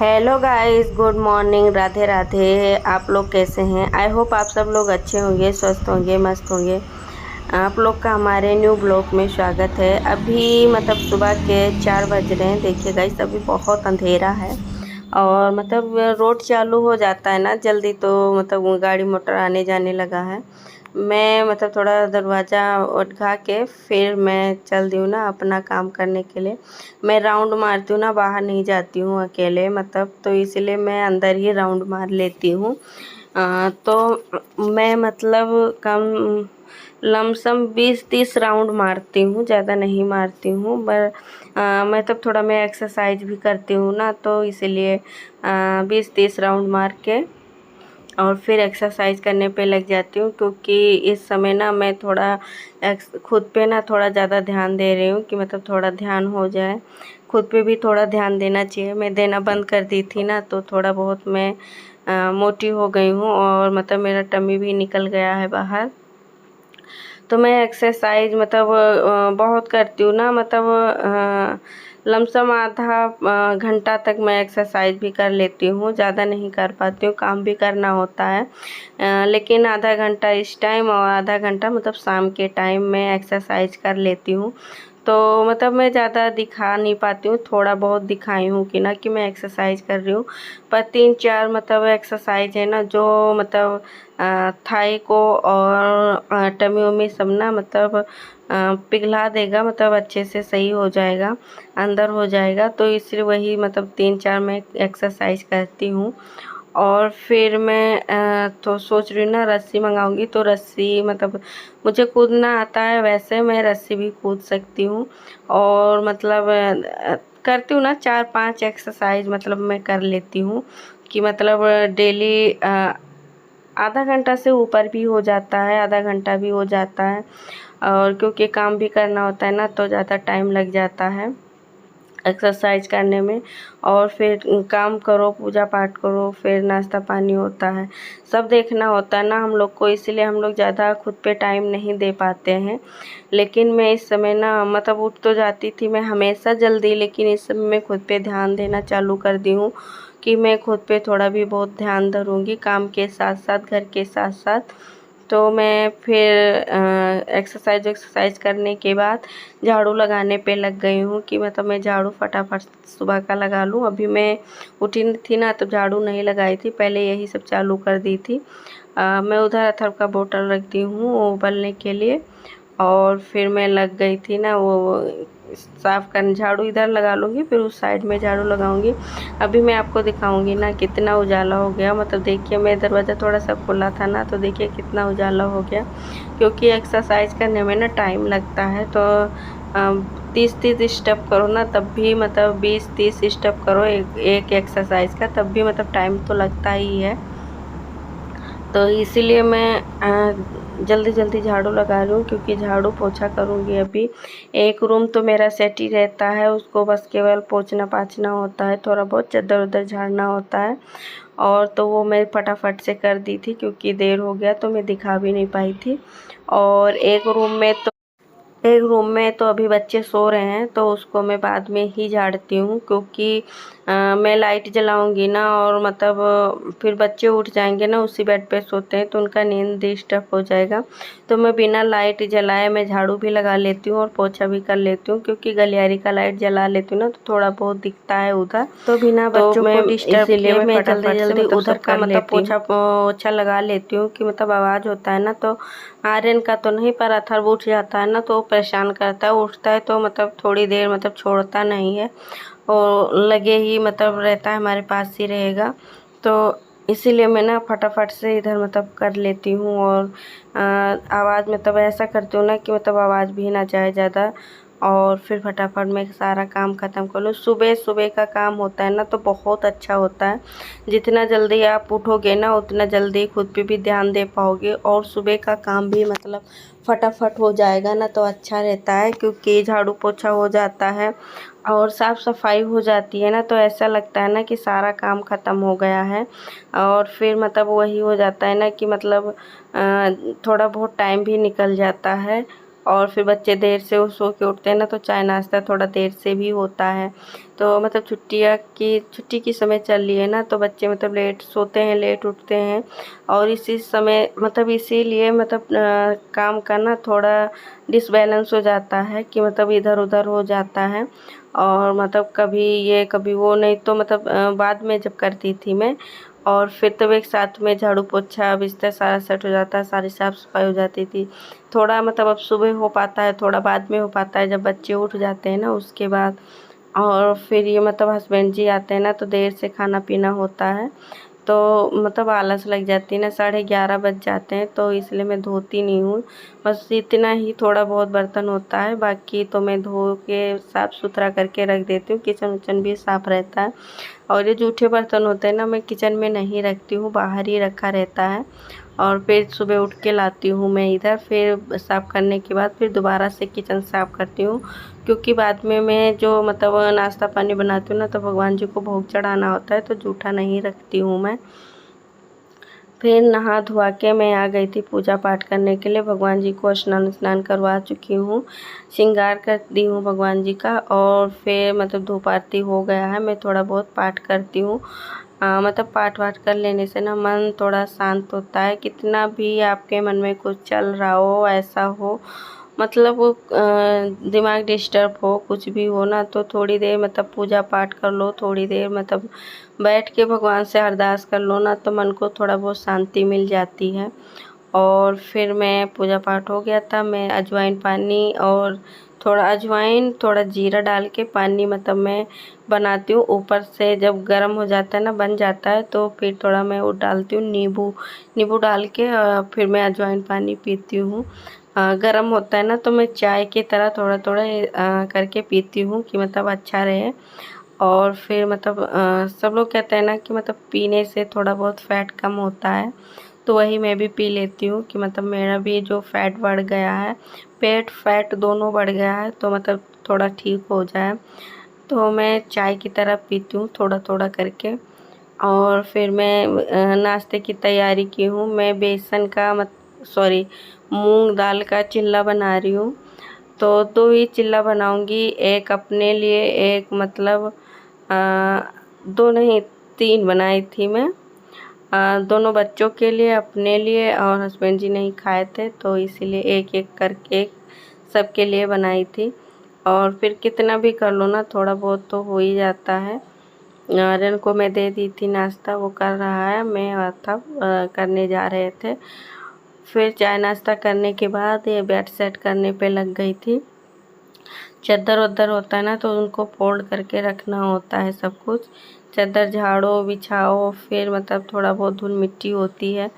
Hello guys, good morning, Radhe Radhe. आप लोग कैसे हैं? आई होप आप सब लोग अच्छे होंगे, स्वस्थ होंगे, मस्त होंगे। आप लोग का हमारे न्यू ब्लॉग में स्वागत है। अभी सुबह के 4 बज रहे हैं। देखिए गाइस, अभी बहुत अंधेरा है और रोड चालू हो जाता है ना जल्दी, तो गाड़ी मोटर आने जाने लगा है। मैं थोड़ा दरवाज़ा उठा के फिर मैं चल दी हूँ ना अपना काम करने के लिए। मैं राउंड मारती हूँ ना, बाहर नहीं जाती हूँ अकेले, तो इसलिए मैं अंदर ही राउंड मार लेती हूँ। तो मैं कम लमसम 20-30 राउंड मारती हूँ, ज़्यादा नहीं मारती हूँ। पर थोड़ा मैं एक्सरसाइज भी करती हूँ ना, तो इसीलिए 20-30 राउंड मार के और फिर एक्सरसाइज करने पे लग जाती हूँ। क्योंकि इस समय ना मैं थोड़ा खुद पे ना थोड़ा ज़्यादा ध्यान दे रही हूँ कि थोड़ा ध्यान हो जाए। खुद पे भी थोड़ा ध्यान देना चाहिए। मैं देना बंद कर दी थी ना, तो थोड़ा बहुत मैं मोटी हो गई हूँ और मेरा टमी भी निकल गया है बाहर। तो मैं एक्सरसाइज बहुत करती हूँ ना, लमसम आधा घंटा तक मैं एक्सरसाइज भी कर लेती हूँ। ज़्यादा नहीं कर पाती हूँ, काम भी करना होता है। लेकिन आधा घंटा इस टाइम और आधा घंटा शाम के टाइम मैं एक्सरसाइज कर लेती हूँ। तो मैं ज़्यादा दिखा नहीं पाती हूँ, थोड़ा बहुत दिखाई हूँ कि मैं एक्सरसाइज कर रही हूँ। पर 3-4 एक्सरसाइज है ना, जो थाई को और टमी वमी सब ना पिघला देगा, अच्छे से सही हो जाएगा, अंदर हो जाएगा। तो इसलिए वही 3-4 मैं एक्सरसाइज करती हूँ। और फिर मैं तो सोच रही हूँ ना रस्सी मंगाऊंगी, तो रस्सी मुझे कूदना आता है, वैसे मैं रस्सी भी कूद सकती हूँ। और करती हूँ ना 4-5 एक्सरसाइज मैं कर लेती हूँ कि डेली आधा घंटा से ऊपर भी हो जाता है, आधा घंटा भी हो जाता है। और क्योंकि काम भी करना होता है ना, तो ज़्यादा टाइम लग जाता है एक्सरसाइज करने में। और फिर काम करो, पूजा पाठ करो, फिर नाश्ता पानी होता है, सब देखना होता है ना हम लोग को, इसीलिए हम लोग ज़्यादा खुद पे टाइम नहीं दे पाते हैं। लेकिन मैं इस समय ना उठ तो जाती थी मैं हमेशा जल्दी, लेकिन इस समय मैं खुद पे ध्यान देना चालू कर दी हूँ कि मैं खुद पे थोड़ा भी बहुत ध्यान धरूँगी, काम के साथ साथ, घर के साथ साथ। तो मैं फिर एक्सरसाइज करने के बाद झाड़ू लगाने पे लग गई हूँ कि मैं झाड़ू फटाफट सुबह का लगा लूँ। अभी मैं उठी थी ना, तो झाड़ू नहीं लगाई थी, पहले यही सब चालू कर दी थी। मैं उधर अथर्व का बोतल रख दी हूँ उबलने के लिए, और फिर मैं लग गई थी ना वो साफ़ करने। झाड़ू इधर लगा लूँगी, फिर उस साइड में झाड़ू लगाऊंगी। अभी मैं आपको दिखाऊंगी ना कितना उजाला हो गया। देखिए, मैं दरवाज़ा थोड़ा सा खुला था ना, तो देखिए कितना उजाला हो गया। क्योंकि एक्सरसाइज करने में ना टाइम लगता है, तो 30-30 स्टेप करो ना, तब भी 20-30 स्टेप करो एक एक्सरसाइज का, तब भी टाइम तो लगता ही है। तो इसीलिए मैं जल्दी जल्दी झाड़ू लगा रही हूँ, क्योंकि झाड़ू पोछा करूँगी अभी। एक रूम तो मेरा सेट ही रहता है, उसको बस केवल पोछना पाछना होता है, थोड़ा बहुत चद्दर उधर झाड़ना होता है। और तो वो मैं फटाफट से कर दी थी, क्योंकि देर हो गया तो मैं दिखा भी नहीं पाई थी। और एक रूम में तो अभी बच्चे सो रहे हैं, तो उसको मैं बाद में ही झाड़ती हूँ। क्योंकि मैं लाइट जलाऊंगी ना, और फिर बच्चे उठ जाएंगे ना, उसी बेड पे सोते हैं, तो उनका नींद डिस्टर्ब हो जाएगा। तो मैं बिना लाइट जलाए मैं झाड़ू भी लगा लेती हूँ और पोछा भी कर लेती हूँ। क्योंकि गलियारी का लाइट जला लेती हूँ ना, तो थोड़ा बहुत दिखता है उधर, तो बिना बच्चों को डिस्टर्ब किए मैं जल्दी जल्दी उधर का पोछा लगा लेती हूँ कि आवाज़ होता है ना, तो आर्यन का तो नहीं, पर अथर्व उठ जाता है ना, तो परेशान करता है। उठता है तो थोड़ी देर छोड़ता नहीं है, और लगे ही रहता है, हमारे पास ही रहेगा। तो इसीलिए मैं ना फटाफट से इधर कर लेती हूँ। और आवाज़ ऐसा करती हूँ ना कि आवाज़ भी ना जाए ज़्यादा, और फिर फटाफट मैं सारा काम ख़त्म कर लूँ। सुबह सुबह का काम होता है ना, तो बहुत अच्छा होता है। जितना जल्दी आप उठोगे ना, उतना जल्दी खुद पे भी ध्यान दे पाओगे, और सुबह का काम भी फटाफट हो जाएगा ना, तो अच्छा रहता है। क्योंकि झाड़ू पोछा हो जाता है और साफ़ सफाई हो जाती है ना, तो ऐसा लगता है ना कि सारा काम ख़त्म हो गया है। और फिर वही हो जाता है ना कि थोड़ा बहुत टाइम भी निकल जाता है। और फिर बच्चे देर से वो सो के उठते हैं ना, तो चाय नाश्ता थोड़ा देर से भी होता है। तो मतलब छुट्टी की समय चल रही है ना, तो बच्चे मतलब लेट सोते हैं, लेट उठते हैं, और इसी समय मतलब इसीलिए मतलब काम का ना थोड़ा डिसबैलेंस हो जाता है कि मतलब इधर उधर हो जाता है। और मतलब कभी ये कभी वो, नहीं तो मतलब बाद में जब करती थी मैं, और फिर तब एक साथ में झाड़ू पोछा बिस्तर सारा सेट हो जाता है, सारी साफ़ सफाई हो जाती थी। थोड़ा मतलब अब सुबह हो पाता है, थोड़ा बाद में हो पाता है जब बच्चे उठ जाते हैं ना उसके बाद। और फिर ये मतलब हस्बैंड जी आते हैं ना, तो देर से खाना पीना होता है, तो मतलब आलस लग जाती है ना, 11:30 बज जाते हैं, तो इसलिए मैं धोती नहीं हूँ। बस इतना ही थोड़ा बहुत बर्तन होता है, बाकी तो मैं धो के साफ़ सुथरा करके रख देती हूँ। किचन उचन भी साफ़ रहता है। और ये जूठे बर्तन होते हैं ना, मैं किचन में नहीं रखती हूँ, बाहर ही रखा रहता है। और फिर सुबह उठ के लाती हूँ मैं इधर, फिर साफ़ करने के बाद फिर दोबारा से किचन साफ़ करती हूँ, क्योंकि बाद में मैं जो मतलब नाश्ता पानी बनाती हूँ ना, तो भगवान जी को भोग चढ़ाना होता है, तो जूठा नहीं रखती हूँ मैं। फिर नहा धुआ के मैं आ गई थी पूजा पाठ करने के लिए। भगवान जी को स्नान करवा चुकी हूँ, श्रृंगार कर दी हूँ भगवान जी का, और फिर मतलब धूप आरती हो गया है। मैं थोड़ा बहुत पाठ करती हूँ। मतलब पाठ वाठ कर लेने से ना मन थोड़ा शांत होता है। कितना भी आपके मन में कुछ चल रहा हो, ऐसा हो, मतलब वो दिमाग डिस्टर्ब हो, कुछ भी हो ना, तो थोड़ी देर मतलब पूजा पाठ कर लो, थोड़ी देर मतलब बैठ के भगवान से अरदास कर लो ना, तो मन को थोड़ा बहुत शांति मिल जाती है। और फिर मैं पूजा पाठ हो गया था, मैं अजवाइन पानी और थोड़ा अजवाइन थोड़ा जीरा डाल के पानी मतलब मैं बनाती हूँ। ऊपर से जब गर्म हो जाता है ना, बन जाता है, तो फिर थोड़ा मैं वो डालती हूँ, नींबू नींबू डाल के फिर मैं अजवाइन पानी पीती हूँ। गर्म होता है ना, तो मैं चाय की तरह थोड़ा थोड़ा करके पीती हूँ कि मतलब अच्छा रहे। और फिर मतलब सब लोग कहते हैं ना कि मतलब पीने से थोड़ा बहुत फ़ैट कम होता है, तो वही मैं भी पी लेती हूँ कि मतलब मेरा भी जो फ़ैट बढ़ गया है, पेट फैट दोनों बढ़ गया है, तो मतलब थोड़ा ठीक हो जाए, तो मैं चाय की तरह पीती हूँ थोड़ा थोड़ा करके। और फिर मैं नाश्ते की तैयारी की हूँ। मैं बेसन का मत सॉरी मूंग दाल का चिल्ला बना रही हूँ। तो 2 ही चिल्ला बनाऊँगी, एक अपने लिए, एक मतलब 2 नहीं 3 बनाई थी मैं। दोनों बच्चों के लिए, अपने लिए, और हस्बैंड जी नहीं खाए थे, तो इसीलिए एक-एक करके सबके लिए बनाई थी। और फिर कितना भी कर लो ना, थोड़ा बहुत तो हो ही जाता है। आर्यन को मैं दे दी थी नाश्ता, वो कर रहा है, मैं तब करने जा रहे थे। फिर चाय नाश्ता करने के बाद ये बेड सेट करने पे लग गई थी। चद्दर वद्दर होता है ना, तो उनको फोल्ड करके रखना होता है सब कुछ। चद्दर झाड़ो बिछाओ, फिर मतलब थोड़ा बहुत धूल मिट्टी होती है,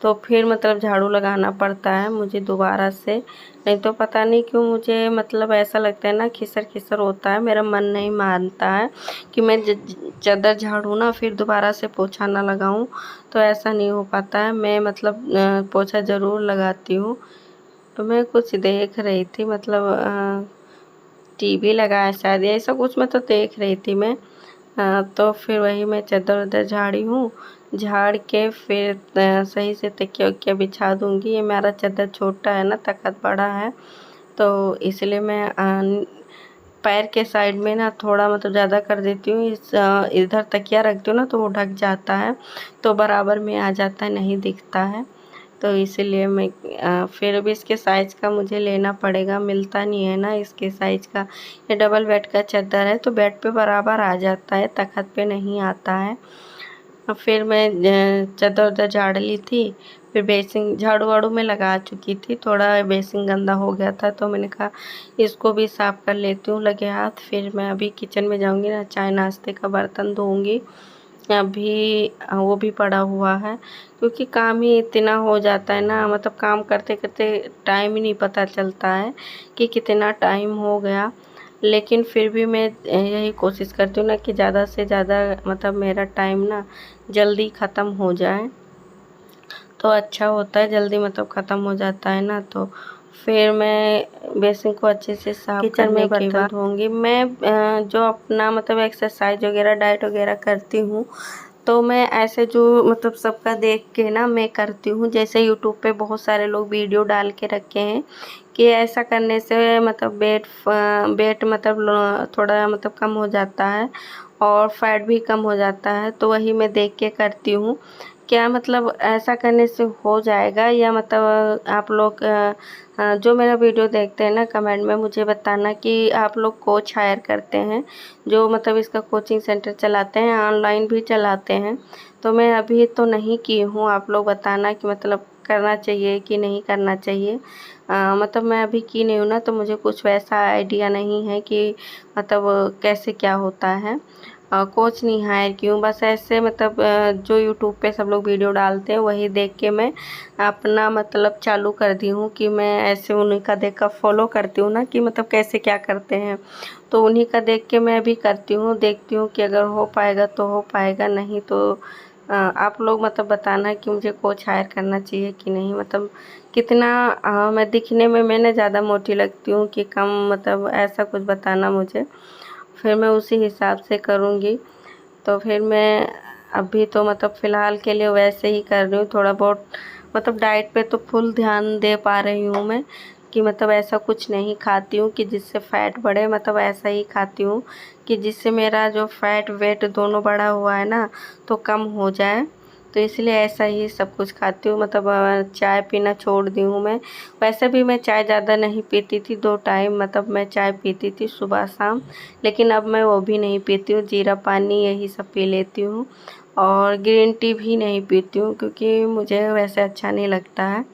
तो फिर मतलब झाड़ू लगाना पड़ता है मुझे दोबारा से। नहीं तो पता नहीं क्यों मुझे मतलब ऐसा लगता है ना, खिसर खिसर होता है, मेरा मन नहीं मानता है कि मैं चद्दर झाड़ूँ ना फिर दोबारा से पोछा ना लगाऊँ, तो ऐसा नहीं हो पाता है। मैं मतलब पोछा ज़रूर लगाती हूँ। तो मैं कुछ देख रही थी, मतलब टीवी लगा है शायद, ऐसा कुछ मैं तो देख रही थी मैं। तो फिर वही मैं चद्दर वद्दर झाड़ी हूँ, झाड़ के फिर सही से तकिया वकिया बिछा दूँगी। ये मेरा चद्दर छोटा है ना, तख़्त बड़ा है, तो इसलिए मैं पैर के साइड में ना थोड़ा मतलब ज़्यादा कर देती हूँ। इधर तकिया रखती हूँ ना, तो वो ढक जाता है, तो बराबर में आ जाता है, नहीं दिखता है। तो इसीलिए मैं फिर भी इसके साइज़ का मुझे लेना पड़ेगा, मिलता नहीं है ना इसके साइज़ का। ये डबल बेड का चद्दर है, तो बेड पे बराबर आ जाता है, तख़्त पे नहीं आता है। फिर मैं चद्दर वद्दर झाड़ ली थी, फिर बेसिन झाड़ू वाड़ू में लगा चुकी थी, थोड़ा बेसिन गंदा हो गया था, तो मैंने कहा इसको भी साफ़ कर लेती हूँ लगे हाथ। फिर मैं अभी किचन में जाऊँगी ना, चाय नाश्ते का बर्तन धोऊँगी। अभी वो भी पड़ा हुआ है, क्योंकि काम ही इतना हो जाता है ना, मतलब काम करते करते टाइम ही नहीं पता चलता है कि कितना टाइम हो गया। लेकिन फिर भी मैं यही कोशिश करती हूँ ना कि ज़्यादा से ज़्यादा मतलब मेरा टाइम ना जल्दी ख़त्म हो जाए, तो अच्छा होता है। जल्दी मतलब ख़त्म हो जाता है ना, तो फिर मैं बेसिन को अच्छे से साफ़ करने के बाद धोऊँगी। मैं जो अपना मतलब एक्सरसाइज वगैरह डाइट वगैरह करती हूँ, तो मैं ऐसे जो मतलब सबका देख के ना मैं करती हूँ। जैसे यूट्यूब पे बहुत सारे लोग वीडियो डाल के रखे हैं कि ऐसा करने से मतलब वेट मतलब थोड़ा मतलब कम हो जाता है और फैट भी कम हो जाता है। तो वही मैं देख के करती हूँ। क्या मतलब ऐसा करने से हो जाएगा या मतलब आप लोग जो मेरा वीडियो देखते हैं ना, कमेंट में मुझे बताना कि आप लोग कोच हायर करते हैं जो मतलब इसका कोचिंग सेंटर चलाते हैं, ऑनलाइन भी चलाते हैं। तो मैं अभी तो नहीं की हूँ, आप लोग बताना कि मतलब करना चाहिए कि नहीं करना चाहिए। मतलब मैं अभी की नहीं हूँ ना, तो मुझे कुछ वैसा आइडिया नहीं है कि मतलब कैसे क्या होता है। कोच नहीं हायर की हूँ, बस ऐसे मतलब जो यूट्यूब पे सब लोग वीडियो डालते हैं वही देख के मैं अपना मतलब चालू कर दी हूँ कि मैं ऐसे उन्हीं का देख कर फॉलो करती हूँ ना कि मतलब कैसे क्या करते हैं। तो उन्हीं का देख के मैं भी करती हूँ, देखती हूँ कि अगर हो पाएगा तो हो पाएगा, नहीं तो आप लोग मतलब बताना कि मुझे कोच हायर करना चाहिए कि नहीं। मतलब कितना मैं दिखने में मैं ना ज़्यादा मोटी लगती हूँ कि कम, मतलब ऐसा कुछ बताना मुझे, फिर मैं उसी हिसाब से करूँगी। तो फिर मैं अभी तो मतलब फ़िलहाल के लिए वैसे ही कर रही हूँ, थोड़ा बहुत मतलब डाइट पे तो फुल ध्यान दे पा रही हूँ मैं कि मतलब ऐसा कुछ नहीं खाती हूँ कि जिससे फ़ैट बढ़े, मतलब ऐसा ही खाती हूँ कि जिससे मेरा जो फ़ैट वेट दोनों बढ़ा हुआ है ना तो कम हो जाए। तो इसलिए ऐसा ही सब कुछ खाती हूँ। मतलब चाय पीना छोड़ दी हूँ मैं। वैसे भी मैं चाय ज़्यादा नहीं पीती थी, 2 टाइम मतलब मैं चाय पीती थी सुबह शाम, लेकिन अब मैं वो भी नहीं पीती हूँ, जीरा पानी यही सब पी लेती हूँ। और ग्रीन टी भी नहीं पीती हूँ क्योंकि मुझे वैसे अच्छा नहीं लगता है।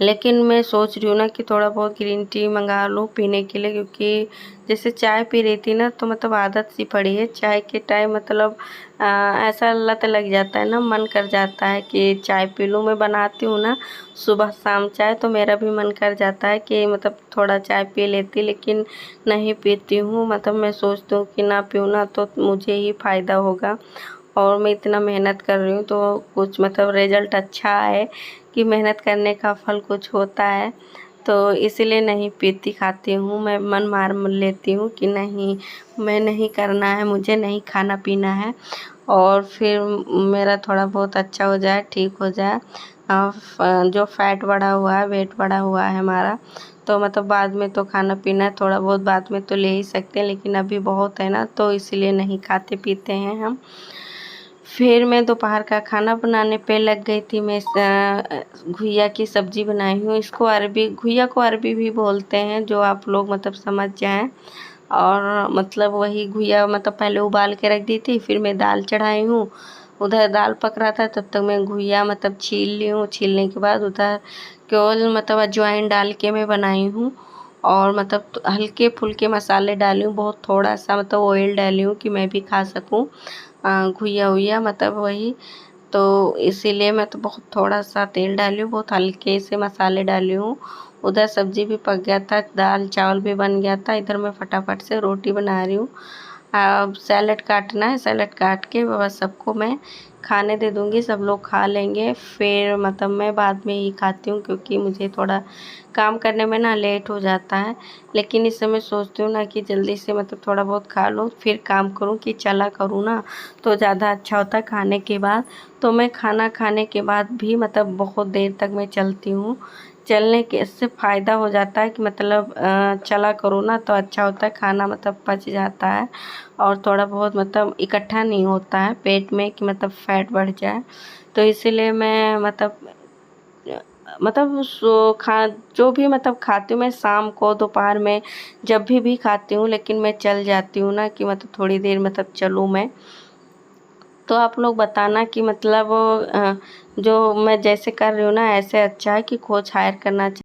लेकिन मैं सोच रही हूँ ना कि थोड़ा बहुत ग्रीन टी मंगा लूँ पीने के लिए, क्योंकि जैसे चाय पी रही थी ना तो मतलब आदत सी पड़ी है चाय के टाइम, मतलब ऐसा लत लग जाता है ना, मन कर जाता है कि चाय पी लूँ। मैं बनाती हूँ ना सुबह शाम चाय, तो मेरा भी मन कर जाता है कि मतलब थोड़ा चाय पी लेती, लेकिन नहीं पीती हूँ। मतलब मैं सोचती हूँ कि ना पीऊँ ना तो मुझे ही फ़ायदा होगा, और मैं इतना मेहनत कर रही हूँ तो कुछ मतलब रिज़ल्ट अच्छा आए कि मेहनत करने का फल कुछ होता है। तो इसीलिए नहीं पीती, खाती हूँ। मैं मन मार लेती हूँ कि नहीं, मैं नहीं करना है, मुझे नहीं खाना पीना है, और फिर मेरा थोड़ा बहुत अच्छा हो जाए, ठीक हो जाए। जो फैट बढ़ा हुआ है, वेट बढ़ा हुआ है हमारा, तो मतलब बाद में तो खाना पीना थोड़ा बहुत बाद में तो ले ही सकते हैं, लेकिन अभी बहुत है ना तो इसीलिए नहीं खाते पीते हैं हम। फिर मैं दोपहर का खाना बनाने पे लग गई थी। मैं घुइया की सब्ज़ी बनाई हूँ। इसको अरबी, घुइया को अरबी भी बोलते हैं, जो आप लोग मतलब समझ जाएँ। और मतलब वही घुइया मतलब पहले उबाल के रख दी थी, फिर मैं दाल चढ़ाई हूँ। उधर दाल पक रहा था तब तक मैं घुइया मतलब छील ली हूँ। छीलने के बाद उधर केवल मतलब अजवाइन डाल के मैं बनाई हूँ, और मतलब हल्के फुल्के मसाले डाली हूँ, बहुत थोड़ा सा मतलब ऑयल डाली हूँ कि मैं भी खा सकूँ घुइया वुइया, मतलब वही। तो इसीलिए मैं तो बहुत थोड़ा सा तेल डाली हूँ, बहुत हल्के से मसाले डाली हूँ। उधर सब्ज़ी भी पक गया था, दाल चावल भी बन गया था, इधर मैं फटाफट से रोटी बना रही हूँ। अब सैलेड काटना है, सैलेड काट के बस सबको मैं खाने दे दूँगी, सब लोग खा लेंगे। फिर मतलब मैं बाद में ही खाती हूँ क्योंकि मुझे थोड़ा काम करने में ना लेट हो जाता है। लेकिन इस समय सोचती हूँ ना कि जल्दी से मतलब थोड़ा बहुत खा लूँ, फिर काम करूँ कि चला करूँ ना तो ज़्यादा अच्छा होता है खाने के बाद। तो मैं खाना खाने के बाद भी मतलब बहुत देर तक मैं चलती हूँ। चलने के इससे फ़ायदा हो जाता है कि मतलब चला करो ना तो अच्छा होता है, खाना मतलब पच जाता है और थोड़ा बहुत मतलब इकट्ठा नहीं होता है पेट में कि मतलब फैट बढ़ जाए। तो इसीलिए मैं मतलब जो भी मतलब खाती हूँ मैं शाम को, दोपहर में, जब भी खाती हूँ, लेकिन मैं चल जाती हूँ ना कि मतलब थोड़ी देर मतलब चलूँ मैं। तो आप लोग बताना कि मतलब जो मैं जैसे कर रही हूँ ना ऐसे अच्छा है कि कोच हायर करना चाहिए।